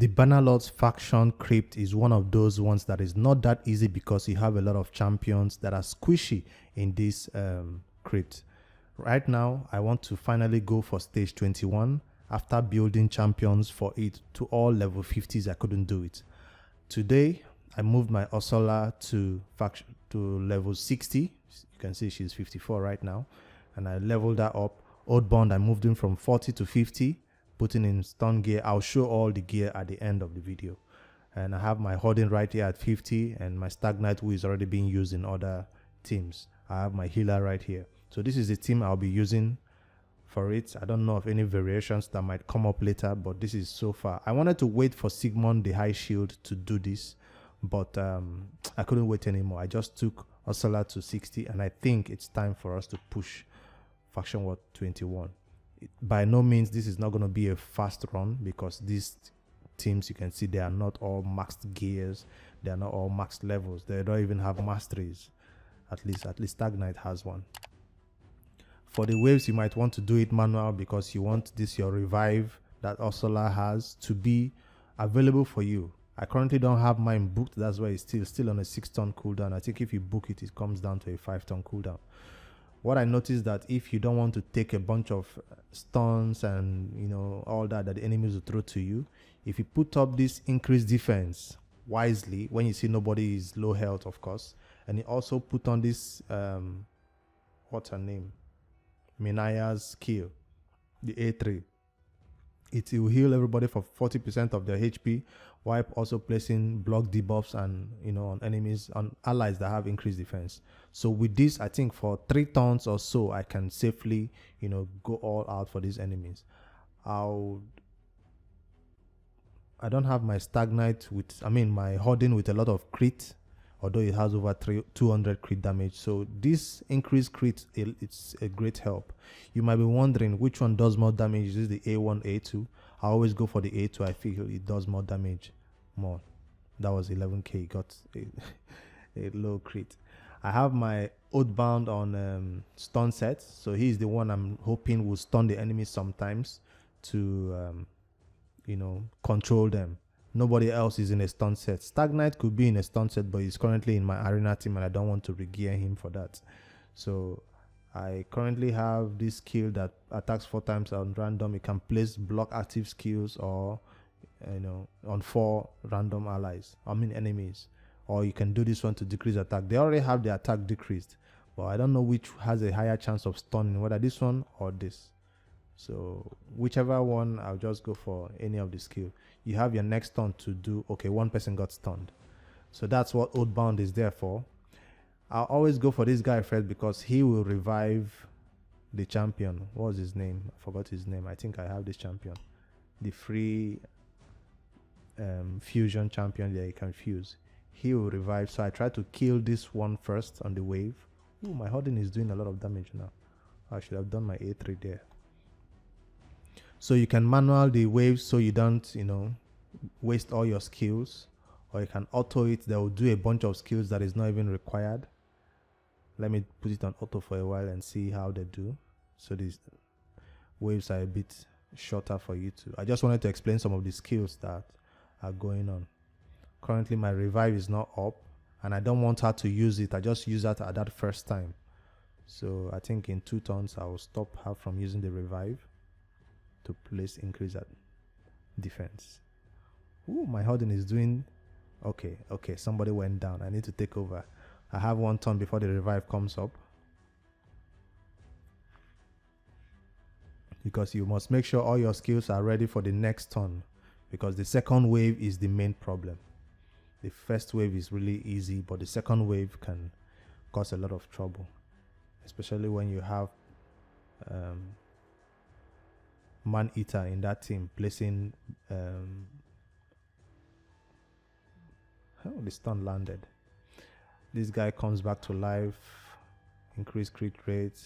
The Bannerlord's faction crypt is one of those ones that is not that easy because you have a lot of champions that are squishy in this crypt. Right now, I want to finally go for stage 21. After building champions for it to all level 50s, I couldn't do it. Today, I moved my Ursula to level 60. You can see she's 54 right now. And I leveled her up. Oathbound, I moved him from 40 to 50, putting in stun gear. I'll show all the gear at the end of the video. And I have my Hoarding right here at 50, and my Stag Knight, who is already being used in other teams. I have my healer right here. So this is the team I'll be using for it. I don't know of any variations that might come up later, but this is so far. I wanted to wait for Sigmund the High Shield to do this, but I couldn't wait anymore. I just took Ursula to 60, and I think it's time for us to push Faction War 21. By no means this is not going to be a fast run, because these teams, you can see, they are not all maxed gears, they are not all maxed levels, they don't even have masteries. At least Stag Knight has one. For the waves, you might want to do it manual because you want this your revive that Ursula has to be available for you. I currently don't have mine booked. That's why it's still on a 6-turn cooldown. I think if you book it, it comes down to a 5-turn cooldown. What I noticed that if you don't want to take a bunch of stuns and all that the enemies will throw to you, if you put up this increased defense wisely when you see nobody is low health, of course, and you also put on this what's her name, Minaya's skill, the A3. It will heal everybody for 40% of their HP, while also placing block debuffs and on enemies, on allies that have increased defense. So with this, I think for 3 turns or so, I can safely go all out for these enemies. I don't have my Stag Knight my Hoarding with a lot of crit, although it has over 200 crit damage. So this increased crit, it's a great help. You might be wondering which one does more damage. Is this the A1, A2? I always go for the A2. I feel it does more damage more. That was 11k, got a low crit. I have my Oathbound on stun set, so he's the one I'm hoping will stun the enemy sometimes to control them. Nobody else is in a stun set. Stag Knight could be in a stun set, but he's currently in my arena team and I don't want to regear him for that. So I currently have this skill that attacks 4 times on random. It can place block active skills or on 4 random enemies. Or you can do this one to decrease attack. They already have the attack decreased, but I don't know which has a higher chance of stunning, whether this one or this. So whichever one, I'll just go for any of the skill. You have your next turn to do, okay, one person got stunned. So that's what Oathbound is there for. I'll always go for this guy first because he will revive the champion. What was his name? I forgot his name. I think I have this champion. The free fusion champion that you can fuse. He will revive. So I try to kill this one first on the wave. Ooh, my Hoarding is doing a lot of damage now. I should have done my A3 there. So you can manual the waves so you don't, waste all your skills. Or you can auto it. That will do a bunch of skills that is not even required. Let me put it on auto for a while and see how they do. So these waves are a bit shorter for you to. I just wanted to explain some of the skills that are going on. Currently my revive is not up and I don't want her to use it. I just use that at that first time. So I think in 2 turns I will stop her from using the revive to place increase at defense. Ooh, my Hoarding is doing okay. Somebody went down. I need to take over. I have 1 turn before the revive comes up, because you must make sure all your skills are ready for the next turn, because the second wave is the main problem. The first wave is really easy, but the second wave can cause a lot of trouble, especially when you have Man Eater in that team placing the stun landed. This guy comes back to life. Increase crit rate.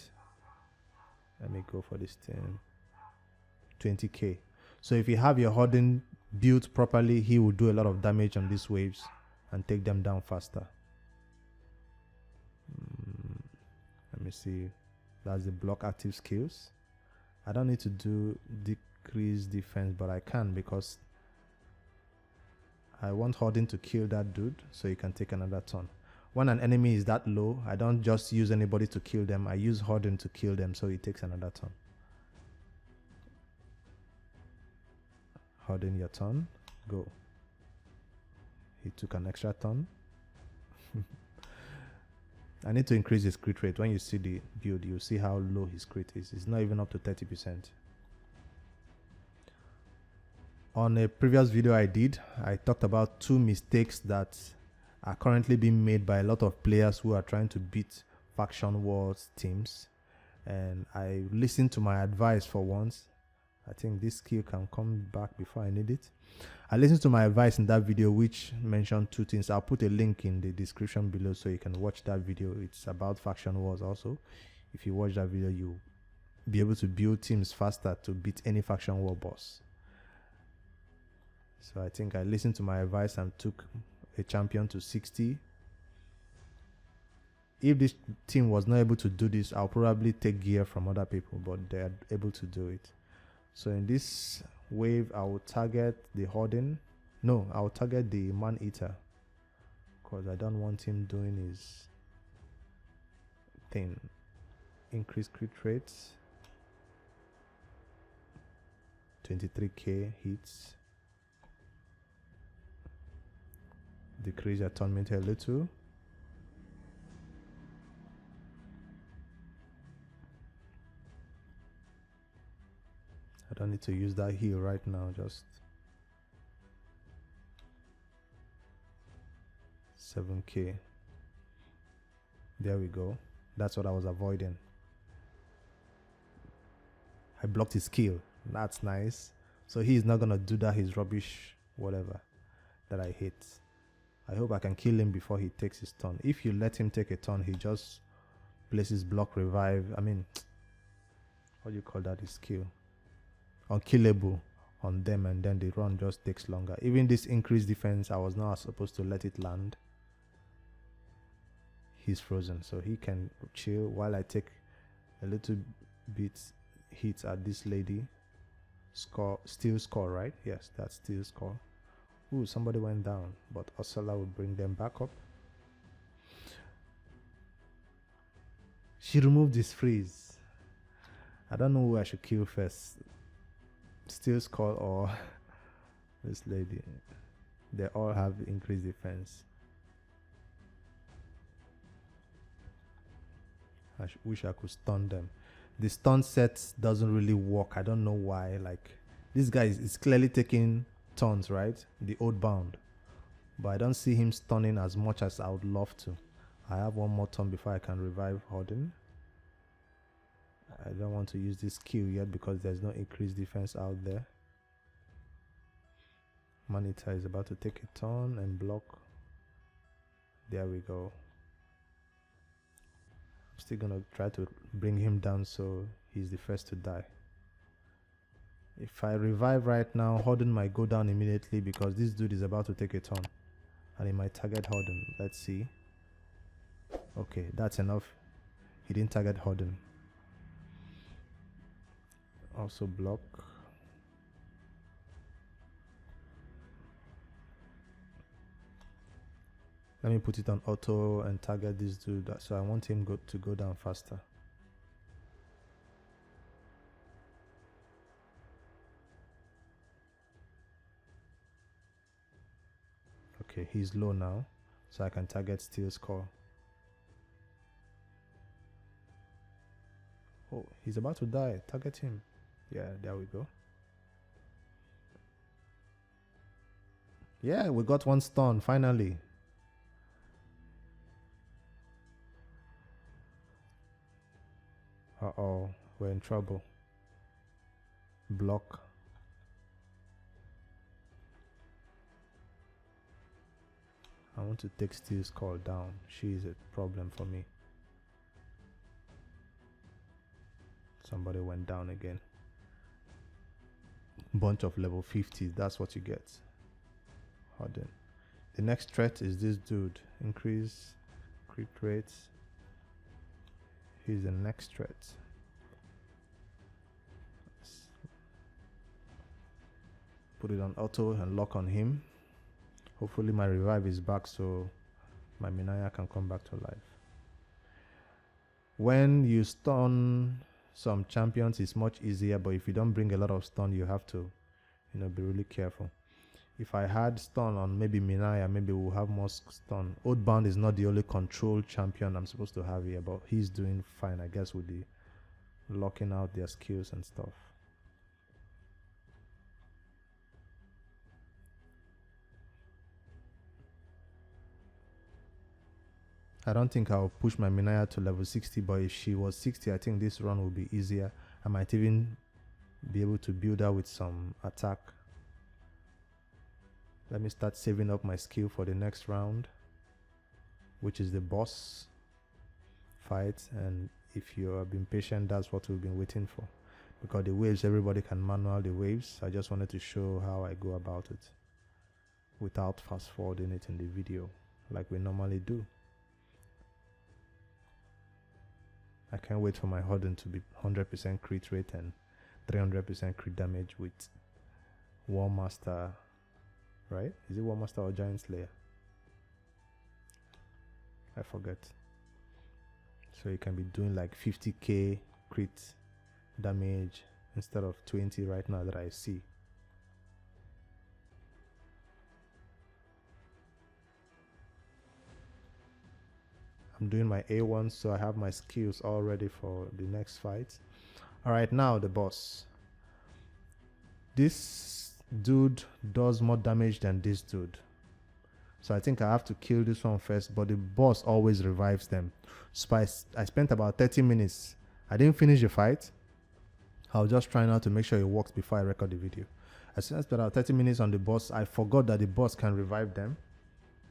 Let me go for this thing. 20k. So if you have your Hoarding built properly, he will do a lot of damage on these waves and take them down faster. Let me see. That's the block active skills. I don't need to do decrease defense, but I can because I want Hoarding to kill that dude so he can take another turn. When an enemy is that low, I don't just use anybody to kill them. I use Hoarding to kill them so he takes another turn. Hoarding your turn. Go. He took an extra turn. I need to increase his crit rate. When you see the build, you'll see how low his crit is. It's not even up to 30%. On a previous video I did, I talked about 2 mistakes that are currently being made by a lot of players who are trying to beat faction wars teams. And I listened to my advice for once. I think this skill can come back before I need it. I listened to my advice in that video, which mentioned 2 things. I'll put a link in the description below so you can watch that video. It's about faction wars also. If you watch that video, you'll be able to build teams faster to beat any faction war boss. So I think I listened to my advice and took a champion to 60. If this team was not able to do this, I'll probably take gear from other people, but they're able to do it. So in this wave, I will target the Hoarding. No, I'll target the Man-Eater, because I don't want him doing his thing. Increase crit rates. 23k hits. Decrease your turn meter a little. I don't need to use that heal right now, just 7k. There we go. That's what I was avoiding. I blocked his kill. That's nice. So he's not gonna do that, his rubbish whatever that I hate. I hope I can kill him before he takes his turn. If you let him take a turn, he just places block revive. I mean, what do you call that? His skill. Unkillable on them, and then the run just takes longer. Even this increased defense, I was not supposed to let it land. He's frozen, so he can chill while I take a little bit hits at this lady. Steal score, right? Yes, that's steal score. Ooh, somebody went down, but Ursula will bring them back up. She removed this freeze. I don't know who I should kill first. Steal score or this lady. They all have increased defense. I wish I could stun them. The stun set doesn't really work. I don't know why. Like, this guy is clearly taking turns, right? The old bound. But I don't see him stunning as much as I would love to. I have one more turn before I can revive Hoarding. I don't want to use this skill yet because there's no increased defense out there. Man-Eater is about to take a turn and block. There we go. I'm still gonna try to bring him down so he's the first to die. If I revive right now, Hoarding might go down immediately because this dude is about to take a turn and he might target Hoarding. Let's see. Okay, that's enough. He didn't target Hoarding. Also block. Let me put it on auto and target this dude, so I want him to go down faster. Okay, he's low now, so I can target steal score. Oh, he's about to die. Target him. Yeah, there we go. Yeah, we got one stun finally. Uh-oh, we're in trouble. Block. I want to take Steel's call down. She is a problem for me. Somebody went down again. Bunch of level 50s, that's what you get. Harden. The next threat is this dude. Increase crit rates. He's the next threat. Let's put it on auto and lock on him. Hopefully my revive is back so my Minaya can come back to life. When you stun some champions, it's much easier, but if you don't bring a lot of stun, you have to, be really careful. If I had stun on maybe Minaya, maybe we'll have more stun. Oathbound is not the only control champion I'm supposed to have here, but he's doing fine, I guess, with the locking out their skills and stuff. I don't think I'll push my Minaya to level 60, but if she was 60, I think this run will be easier. I might even be able to build her with some attack. Let me start saving up my skill for the next round, which is the boss fight. And if you have been patient, that's what we've been waiting for. Because the waves, everybody can manual the waves. I just wanted to show how I go about it without fast forwarding it in the video like we normally do. I can't wait for my huddle to be 100% crit rate and 300% crit damage with War Master, right? Is it War Master or Giant Slayer? I forget. So you can be doing like 50k crit damage instead of 20 right now that I see. I'm doing my A1, so I have my skills all ready for the next fight. Alright, now the boss. This dude does more damage than this dude. So I think I have to kill this one first, but the boss always revives them. So I spent about 30 minutes. I didn't finish the fight. I was just trying out to make sure it works before I record the video. I spent about 30 minutes on the boss. I forgot that the boss can revive them.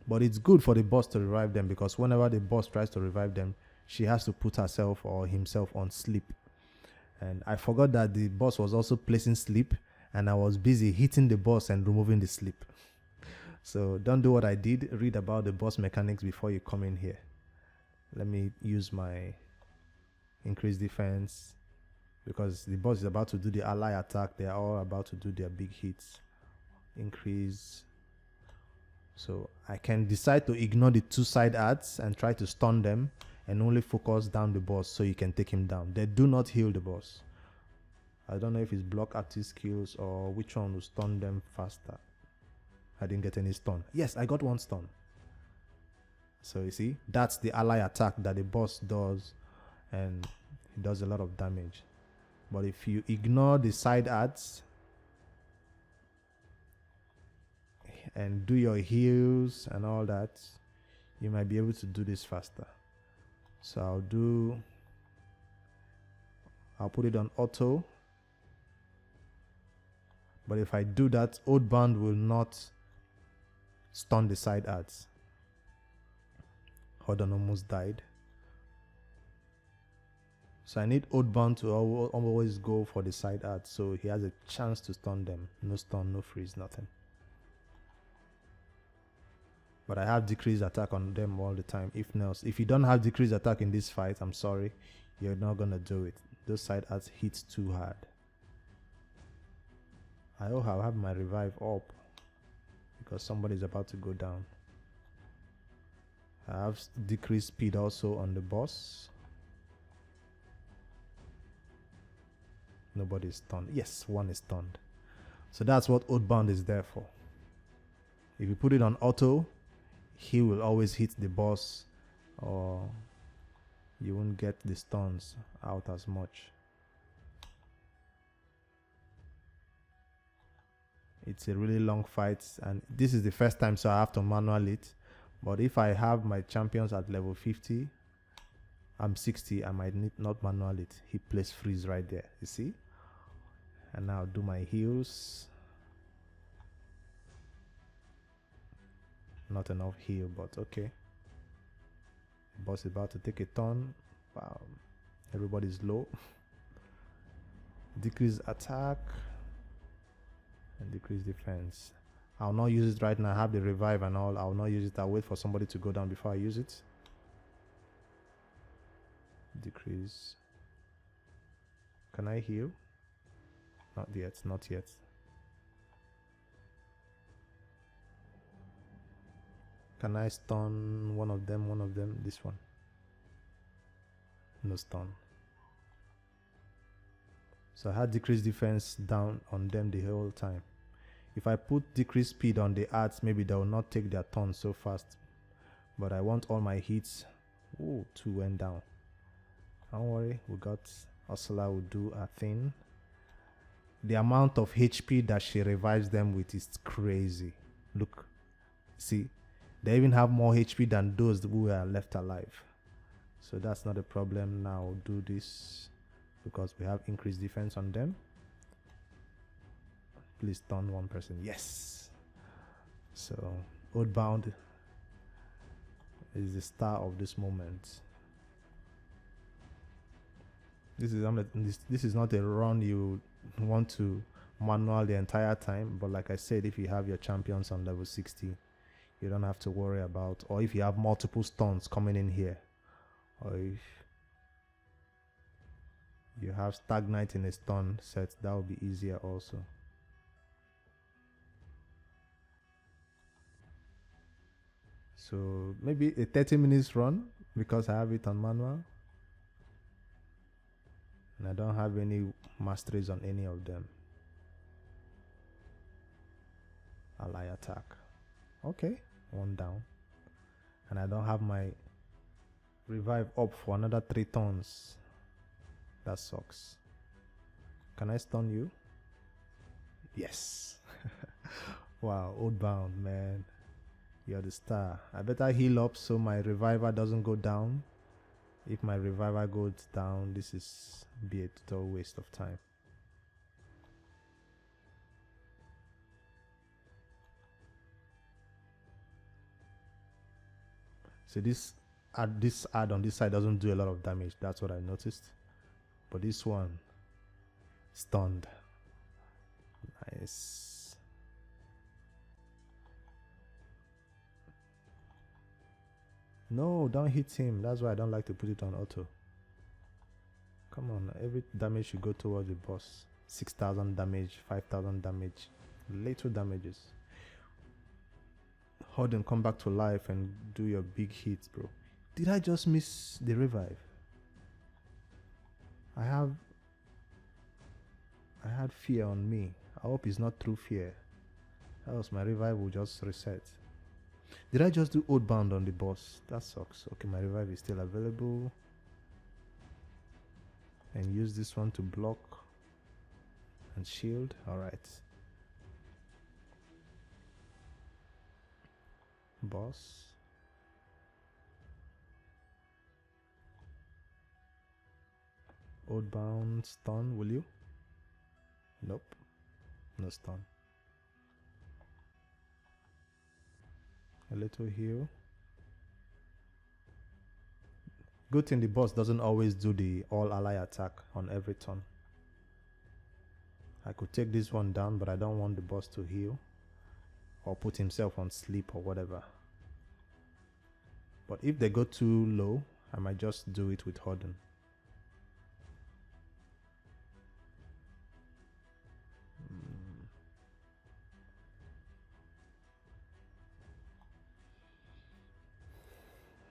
But it's good for the boss to revive them, because whenever the boss tries to revive them, she has to put herself or himself on sleep. And I forgot that the boss was also placing sleep, and I was busy hitting the boss and removing the sleep. So don't do what I did. Read about the boss mechanics before you come in here. Let me use my increased defense, because the boss is about to do the ally attack. They are all about to do their big hits. Increase. So I can decide to ignore the two side adds and try to stun them and only focus down the boss so you can take him down. They do not heal the boss. I don't know if it's block active skills or which one will stun them faster. I didn't get any stun. Yes, I got one stun. So you see, that's the ally attack that the boss does, and it does a lot of damage. But if you ignore the side adds and do your heals and all that, you might be able to do this faster. So I'll put it on auto. But if I do that, Oathbound will not stun the side adds. Hold on, almost died. So I need Oathbound to always go for the side adds, so he has a chance to stun them. No stun, no freeze, nothing. But I have decreased attack on them all the time. If you don't have decreased attack in this fight, I'm sorry, you're not gonna do it. Those side adds hit too hard. I hope I'll have my revive up, because somebody's about to go down. I have decreased speed also on the boss. Nobody's stunned. Yes, one is stunned. So that's what Oathbound is there for. If you put it on auto, he will always hit the boss, or you won't get the stuns out as much. It's a really long fight, and this is the first time, so I have to manual it. But if I have my champions at level 50, I'm 60, I might need not manual it. He plays freeze right there, you see? And now do my heals. Not enough heal, but okay. The boss is about to take a turn. Wow, everybody's low. Decrease attack and decrease defense. I'll not use it right now. I have the revive and all. I'll not use it. I'll wait for somebody to go down before I use it. Decrease. Can I heal? Not yet, not yet. Can I stun one of them? One of them? This one. No stun. So I had decreased defense down on them the whole time. If I put decreased speed on the arts, maybe they will not take their turn so fast. But I want all my hits. Ooh, 2 went down. Don't worry, we got Ursula will do a thing. The amount of HP that she revives them with is crazy. Look, see, they even have more HP than those who are left alive. So that's not a problem. Now we'll do this because we have increased defense on them. Please stun one person. Yes. So Oathbound is the star of this moment. This is not a run you want to manual the entire time, but like I said, if you have your champions on level 60, you don't have to worry about, or if you have multiple stuns coming in here, or if you have stagnite in a stun set, that will be easier also. So maybe a 30 minutes run because I have it on manual. And I don't have any masteries on any of them. Ally attack. Okay, 1 down. And I don't have my revive up for another 3 turns. That sucks. Can I stun you? Yes. Wow, Oathbound, man. You're the star. I better heal up so my reviver doesn't go down. If my reviver goes down, this is be a total waste of time. So this ad on this side doesn't do a lot of damage. That's what I noticed. But this one, stunned. Nice. No, don't hit him. That's why I don't like to put it on auto. Come on, every damage should go towards the boss. 6,000 damage, 5,000 damage, little damages. Hold and come back to life and do your big hits, bro. Did I just miss the revive? I had fear on me. I hope it's not through fear. Else my revive will just reset. Did I just do Oathbound on the boss? That sucks. Okay, my revive is still available. And use this one to block and shield. Alright. Boss. Oathbound stun, will you? Nope. No stun. A little heal. Good thing the boss doesn't always do the all ally attack on every turn. I could take this one down, but I don't want the boss to heal or put himself on sleep or whatever. But if they go too low, I might just do it with huddle.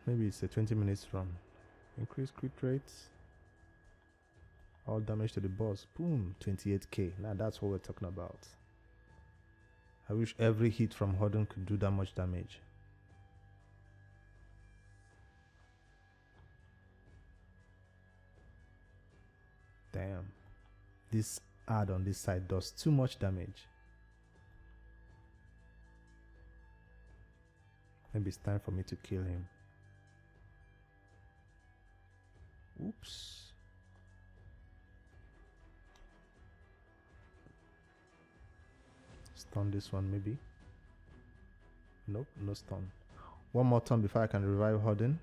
Maybe it's a 20 minutes run. Increase crit rates. All damage to the boss. Boom, 28k. Now that's what we're talking about. I wish every hit from Horden could do that much damage. Damn. This ad on this side does too much damage. Maybe it's time for me to kill him. Oops. Stun this one maybe. Nope, no stun. One more turn before I can revive Horden.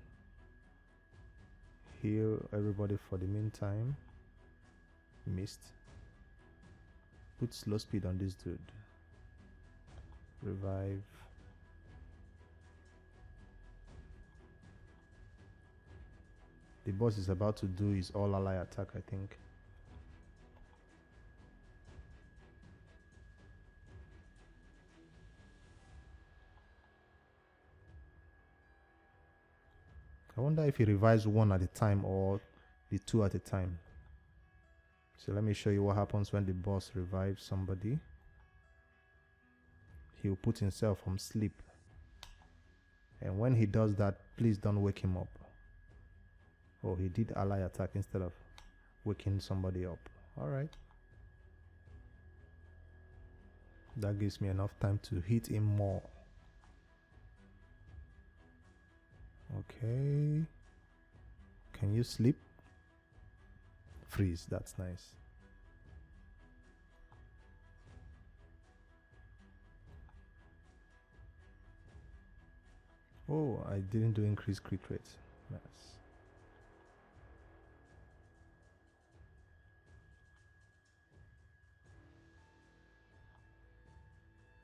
Heal everybody for the meantime. Missed. Put slow speed on this dude. Revive. The boss is about to do his all ally attack, I think. I wonder if he revives one at a time or the two at a time. So let me show you what happens when the boss revives somebody. He'll put himself on sleep. And when he does that, please don't wake him up. Oh, he did ally attack instead of waking somebody up. Alright. That gives me enough time to hit him more. Okay. Can you sleep? Freeze, that's nice. Oh, I didn't do increased crit rate. Nice.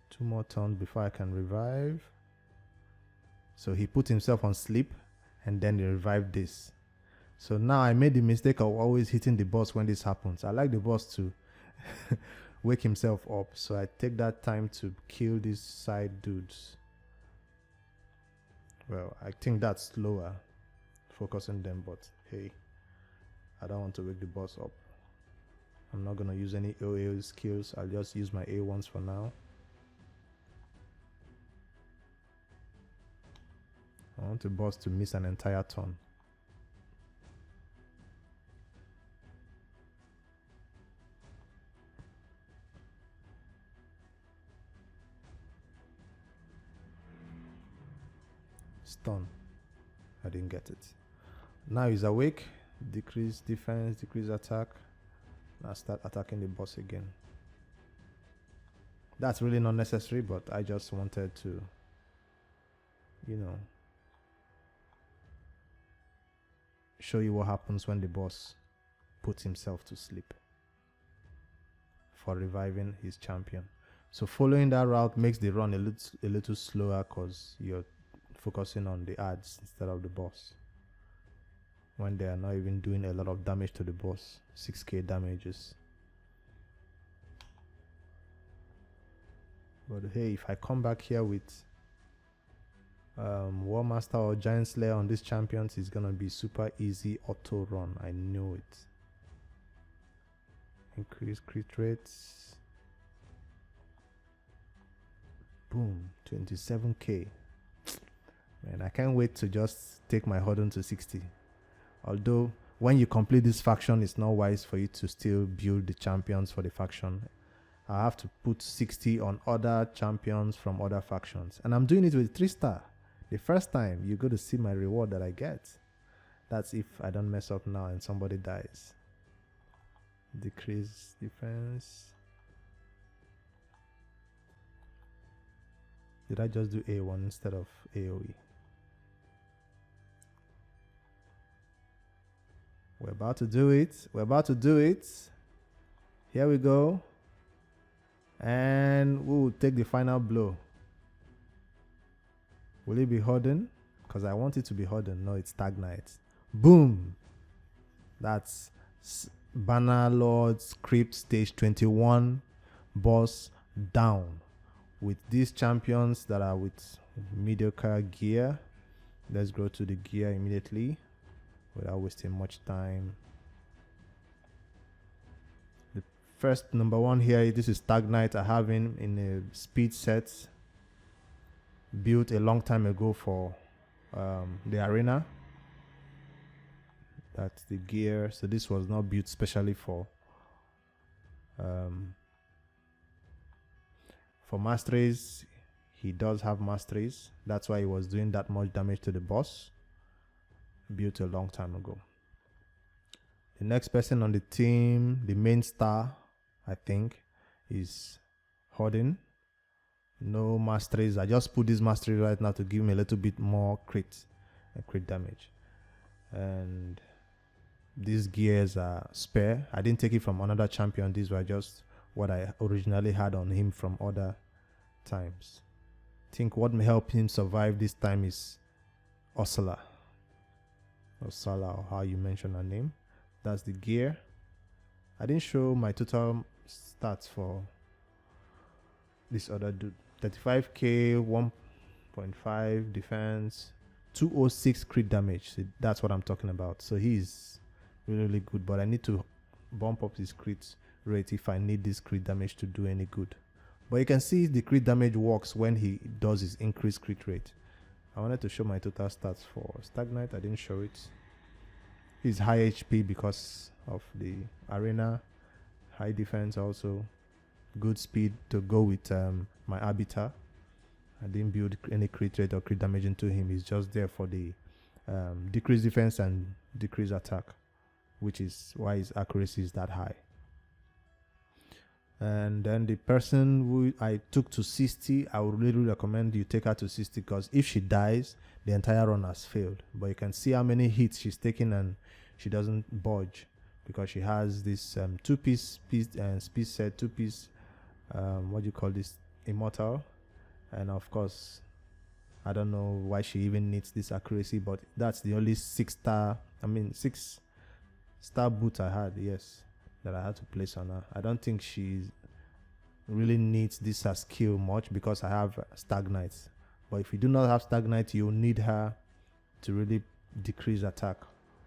Two more turns before I can revive. So he put himself on sleep and then he revived this. So now I made the mistake of always hitting the boss when this happens. I like the boss to wake himself up. So I take that time to kill these side dudes. Well, I think that's slower, focusing them, but hey, I don't want to wake the boss up. I'm not going to use any OA skills. I'll just use my A1s for now. I want the boss to miss an entire turn. Stun. I didn't get it. Now he's awake. Decrease defense, decrease attack. Now start attacking the boss again. That's really not necessary, but I just wanted to, show you what happens when the boss puts himself to sleep for reviving his champion. So following that route makes the run a little slower because you're focusing on the ads instead of the boss, when they are not even doing a lot of damage to the boss. 6k damages. But hey, if I come back here with War Master or Giant Slayer on these champions, it's gonna be super easy auto run. I know it. Increase crit rates. Boom, 27k. Man, I can't wait to just take my huddle to 60. Although when you complete this faction, it's not wise for you to still build the champions for the faction. I have to put 60 on other champions from other factions, and I'm doing it with 3-star. The first time you're going to see my reward that I get. That's if I don't mess up now and somebody dies. Decrease defense. Did I just do A1 instead of AoE? We're about to do it. We're about to do it. Here we go. And we'll take the final blow. Will it be Horden? Because I want it to be Horden. No, it's Stagnite. Boom! That's Banner Lord's Crypt Stage 21 boss down. With these champions that are with mediocre gear. Let's go to the gear immediately without wasting much time. The first number one here, this is Stagnite. I have him in a speed set built a long time ago for the arena. That's the gear. So this was not built specially for Masteries. He does have Masteries. That's why he was doing that much damage to the boss. Built a long time ago. The next person on the team, the main star, I think, is Horden. No Masteries. I just put this Mastery right now to give him a little bit more crit damage. And these gears are spare. I didn't take it from another champion. These were just what I originally had on him from other times. I think what may help him survive this time is Ursula. Or how you mention her name. That's the gear. I didn't show my total stats for this other dude. 35k, 1.5 defense, 206 crit damage. So that's what I'm talking about. So he's really, really good, but I need to bump up his crit rate if I need this crit damage to do any good. But you can see the crit damage works when he does his increased crit rate. I wanted to show my total stats for Stagnite. I didn't show it. He's high HP because of the arena, high defense also, good speed to go with my Arbiter. I didn't build any crit rate or crit damage into him. He's just there for the decreased defense and decreased attack, which is why his accuracy is that high. And then the person who I took to 60, I would really recommend you take her to 60, because if she dies, the entire run has failed. But you can see how many hits she's taking and she doesn't budge, because she has this two-piece speed set, two-piece what do you call this, immortal. And of course, I don't know why she even needs this accuracy, but that's the only 6-star boot I had, yes, that I had to place on her. I don't think she really needs this as skill much, because I have Stagnite. But if you do not have Stagnite, you'll need her to really decrease attack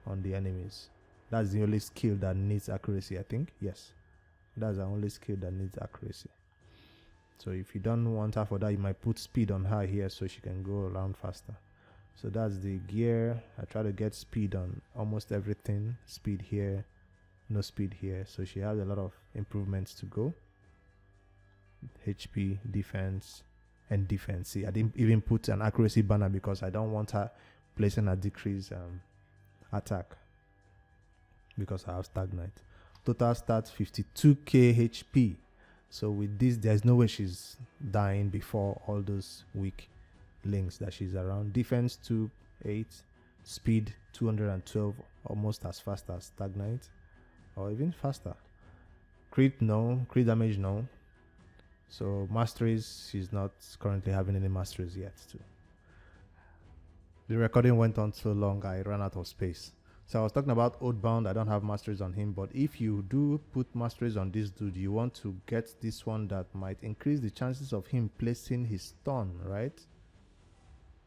on the enemies. That's the only skill that needs accuracy, I think. Yes, that's the only skill that needs accuracy. So if you don't want her for that, you might put speed on her here so she can go around faster. So that's the gear. I try to get speed on almost everything. Speed here, no speed here. So she has a lot of improvements to go. HP, defense, and defense. See, I didn't even put an accuracy banner because I don't want her placing a decreased attack, because I have Stagnite. Total stats 52k HP. So with this, there's no way she's dying before all those weak links that she's around. Defense 208, speed 212, almost as fast as Stagnite, or even faster. Crit no, crit damage no. So masteries, she's not currently having any masteries yet too. The recording went on so long, I ran out of space. So I was talking about Oathbound. I don't have masteries on him, but if you do put masteries on this dude, you want to get this one that might increase the chances of him placing his stun, right?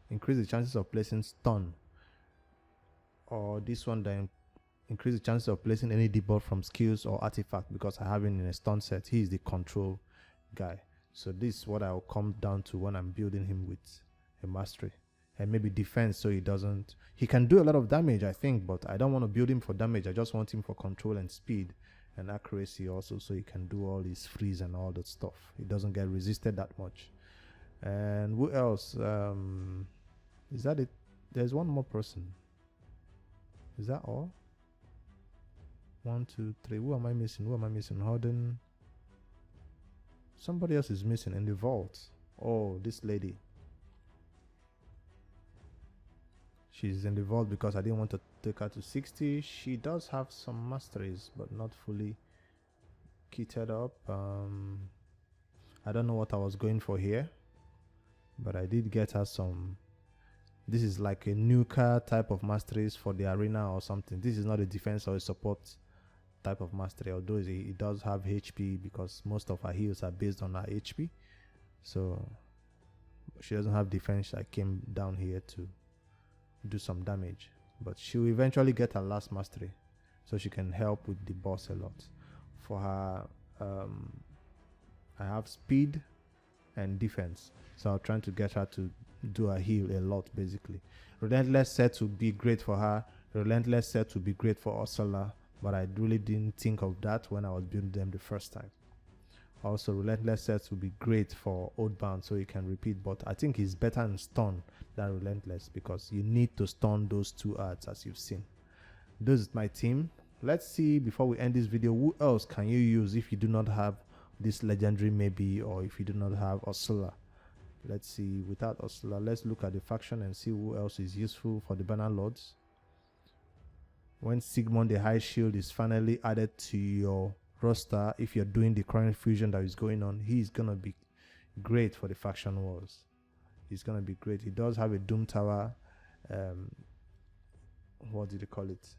Increase the chances of placing stun. Or this one that increase the chances of placing any debuff from skills or artifact, because I have him in a stun set. He is the control guy. So this is what I'll come down to when I'm building him with a mastery. And maybe defense, so he can do a lot of damage, I think, but I don't want to build him for damage. I just want him for control and speed and accuracy also, so he can do all his freeze and all that stuff. He doesn't get resisted that much. And who else? Is that it? There's one more person. Is that all? 1, 2, 3. Who am I missing? Harden. Somebody else is missing in the vault. Oh, this lady. She's in the vault because I didn't want to take her to 60. She does have some masteries, but not fully kitted up. I don't know what I was going for here, but I did get her some. This is like a nuker type of masteries for the arena or something. This is not a defense or a support type of mastery, although it does have HP, because most of her heals are based on her HP. So she doesn't have defense. I came down here to do some damage, but she'll eventually get her last mastery, so she can help with the boss a lot. For her, I have speed and defense, so I'm trying to get her to do a heal a lot. Basically, relentless set would be great for her. Relentless set would be great for Ursula, but I really didn't think of that when I was building them the first time. Also, relentless sets would be great for Oathbound, so you can repeat, but I think it's better in stun than relentless, because you need to stun those two arts, as you've seen. This is my team. Let's see, before we end this video, who else can you use if you do not have this legendary, maybe, or if you do not have Ursula. Let's see, without Ursula, let's look at the faction and see who else is useful for the Banner Lords. When Sigmund the High Shield is finally added to your roster, if you're doing the current fusion that is going on, he's gonna be great for the faction wars. He's gonna be great. He does have a Doom Tower, what did they call it,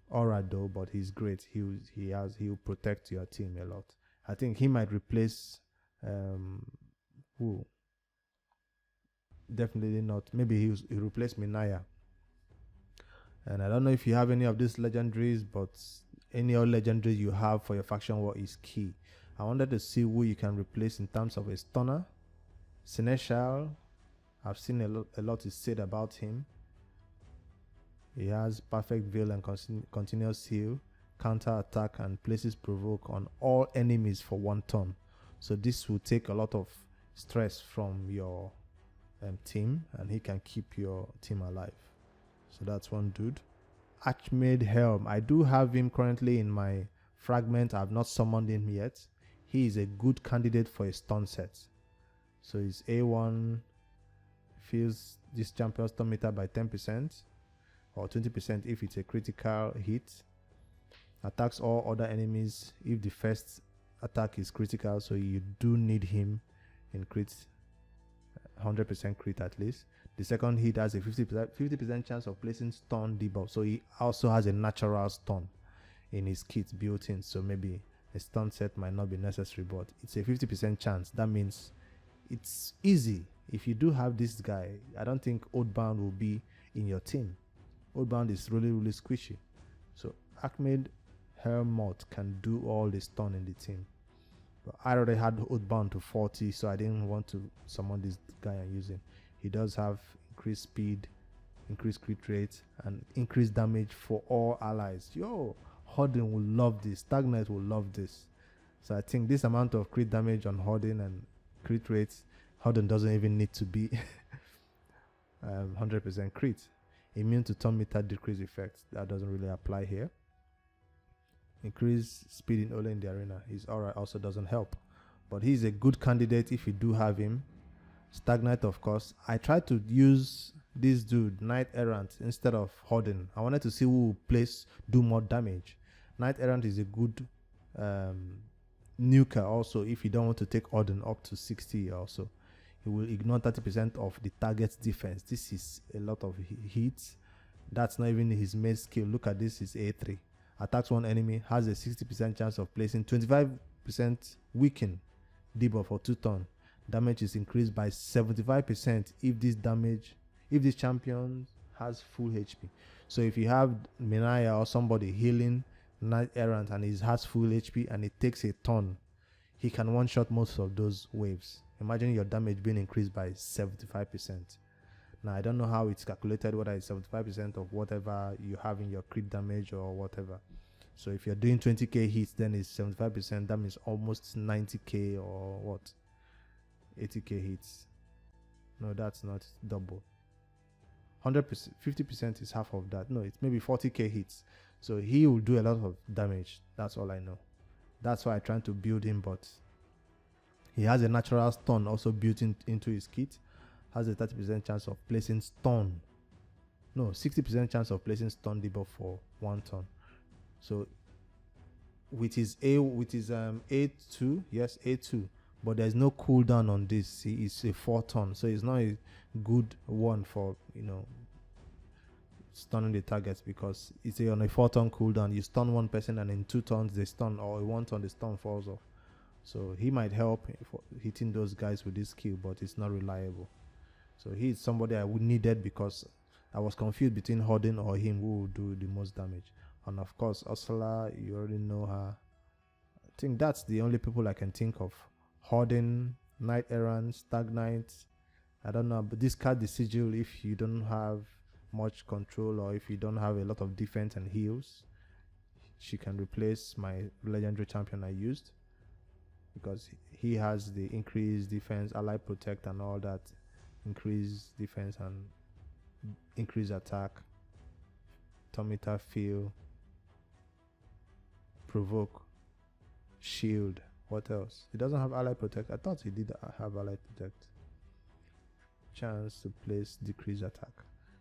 aura though, but he's great. He'll protect your team a lot. I think he might replace who Definitely not. Maybe he replaced Minaya. And I don't know if you have any of these legendaries, but any other legendary you have for your faction war is key. I wanted to see who you can replace in terms of a stunner. Seneschal, I've seen a lot is said about him. He has perfect veil and continuous heal, counter attack, and places provoke on all enemies for 1 turn. So this will take a lot of stress from your team, and he can keep your team alive. So that's one dude. Archmaid Helm, I do have him currently in my fragment. I have not summoned him yet. He is a good candidate for a stun set. So his A1 fills this champion's stun meter by 10% or 20% if it's a critical hit. Attacks all other enemies if the first attack is critical, so you do need him in crit, 100% crit at least. The second hit has a 50% chance of placing stun debuff, so he also has a natural stun in his kit built in, so maybe a stun set might not be necessary, but it's a 50% chance. That means it's easy. If you do have this guy, I don't think Oathbound will be in your team. Oathbound is really squishy, so Archmaid Helmut can do all the stun in the team. But I already had Oathbound to 40, so I didn't want to summon this guy and use him. He does have increased speed, increased crit rate, and increased damage for all allies. Yo, Hoarding will love this. Stagnite will love this. So I think this amount of crit damage on Hoarding and crit rates, Hoarding doesn't even need to be 100% crit. Immune to turn meter decrease effect. That doesn't really apply here. Increase speed in Ole in the arena. His aura also doesn't help. But he's a good candidate if you do have him. Stagnite, of course. I tried to use this dude, Knight Errant, instead of Hoarding. I wanted to see who will do more damage. Knight Errant is a good nuker also if you don't want to take Hoarding up to 60 also. He will ignore 30% of the target's defense. This is a lot of hits. That's not even his main skill. Look at this, his A3. Attacks one enemy, has a 60% chance of placing 25% weaken debuff for 2 turns. Damage is increased by 75% if this champion has full HP. So if you have Minaya or somebody healing Knight Errant and he has full HP and it takes a turn, he can one-shot most of those waves. Imagine your damage being increased by 75%. Now I don't know how it's calculated, whether it's 75% of whatever you have in your crit damage or whatever. So if you're doing 20k hits, then it's 75%. That means almost 90k or what? 80k hits. No, that's not double. 100%, 50% is half of that. No, it's maybe 40k hits. So he will do a lot of damage. That's all I know. That's why I'm trying to build him, but he has a natural stun also built into his kit. Has a 30% chance of placing stun. No, 60% chance of placing stun debuff for 1 turn. So with his A2, yes, A2. But there's no cooldown on this. It's a 4 turn, so it's not a good one for stunning the targets, because it's on a 4 turn cooldown. You stun one person and in 2 turns they stun, or in 1 turn the stun falls off. So he might help for hitting those guys with this skill, but it's not reliable. So he's somebody I would needed because I was confused between Hoarding or him who would do the most damage. And of course Ursula, you already know her. I think that's the only people I can think of. Hoarding, Knight Errant, Stagnite. I don't know, but discard the sigil if you don't have much control or if you don't have a lot of defense and heals. She can replace my legendary champion I used, because he has the increased defense, ally protect and all that. Increased defense and increased attack, Tomita feel, provoke, shield. What else? He doesn't have ally protect. I thought he did have ally protect. Chance to place decreased attack.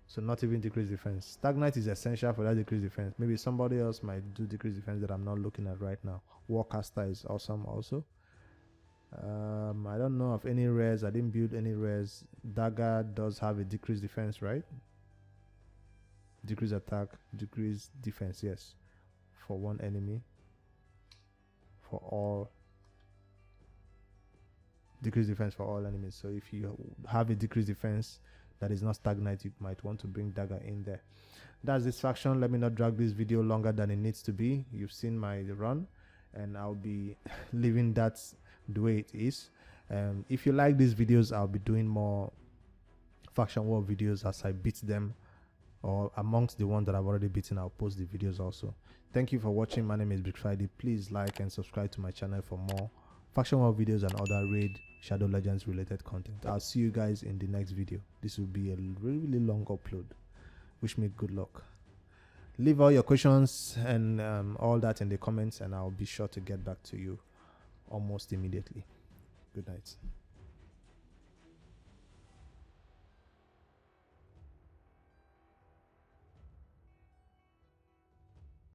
So not even decreased defense. Stagnite is essential for that decreased defense. Maybe somebody else might do decreased defense that I'm not looking at right now. Warcaster is awesome also. I don't know of any rares. I didn't build any rares. Dagger does have a decreased defense, right? Decreased attack, decreased defense, yes. For 1 enemy. For all decrease defense for all enemies. So if you have a decreased defense that is not stagnant, you might want to bring dagger in there. That's this faction. Let me not drag this video longer than it needs to be. You've seen my run, and I'll be leaving that the way it is. If you like these videos, I'll be doing more faction war videos as I beat them, or amongst the ones that I've already beaten. I'll post the videos also. Thank you for watching. My name is Big Friday. Please like and subscribe to my channel for more faction war videos and other raid Shadow Legends related content. I'll see you guys in the next video. This will be a really long upload. Wish me good luck. Leave all your questions and all that in the comments, and I'll be sure to get back to you almost immediately. Good night.